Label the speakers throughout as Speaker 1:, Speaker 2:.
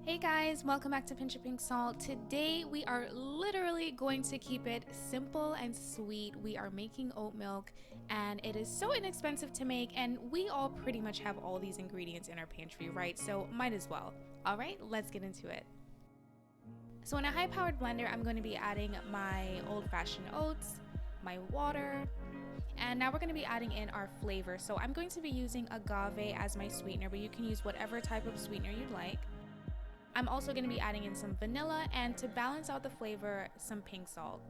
Speaker 1: Hey guys, welcome back to Tsp Pink Salt. Today we are literally going to keep it simple and sweet. We are making oat milk and it is so inexpensive to make, and we all pretty much have all these ingredients in our pantry, right? So might as well. All right, let's get into it. So in a high-powered blender, I'm going to be adding my old-fashioned oats, my water, and now we're going to be adding in our flavor. So I'm going to be using agave as my sweetener, but you can use whatever type of sweetener you'd like. I'm also going to be adding in some vanilla, and to balance out the flavor, some pink salt.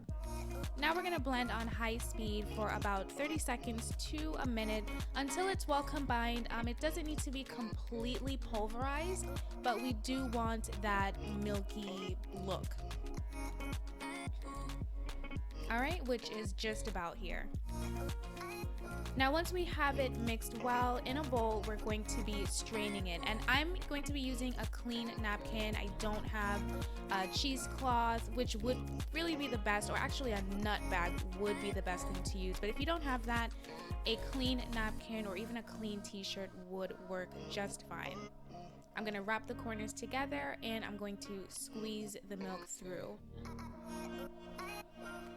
Speaker 1: Now we're going to blend on high speed for about 30 seconds to a minute until it's well combined. It doesn't need to be completely pulverized, but we do want that milky look. Alright, which is just about here. Now once we have it mixed well in a bowl, we're going to be straining it, and I'm going to be using a clean napkin. I don't have a cheesecloth, which would really be the best, or actually a nut bag would be the best thing to use, but if you don't have that, a clean napkin or even a clean t-shirt would work just fine. I'm going to wrap the corners together and I'm going to squeeze the milk through.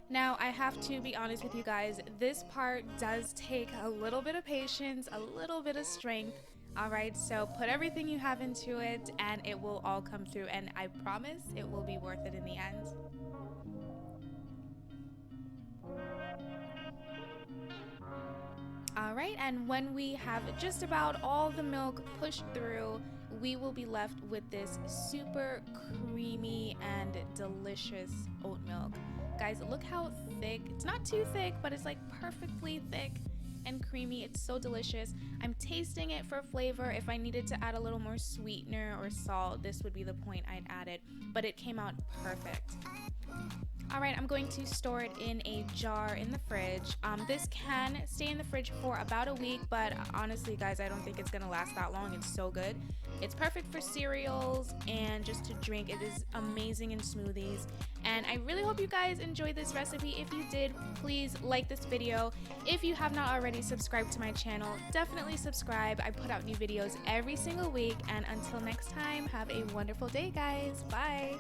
Speaker 1: Now, I have to be honest with you guys, this part does take a little bit of patience, a little bit of strength. Alright, so put everything you have into it and it will all come through, and I promise it will be worth it in the end. Alright, and when we have just about all the milk pushed through, we will be left with this super creamy and delicious oat milk. Guys, look how thick. It's not too thick, but it's like perfectly thick and creamy. It's so delicious. I'm tasting it for flavor. If I needed to add a little more sweetener or salt, this would be the point I'd add it, but it came out perfect. Alright, I'm going to store it in a jar in the fridge. This can stay in the fridge for about a week, but honestly guys, I don't think it's gonna last that long. It's so good. It's perfect for cereals and just to drink. It is amazing in smoothies, and I really hope you guys enjoyed this recipe. If you did, please like this video. If you have not already subscribed to my channel, definitely subscribe. I put out new videos every single week, and until next time, have a wonderful day guys. Bye!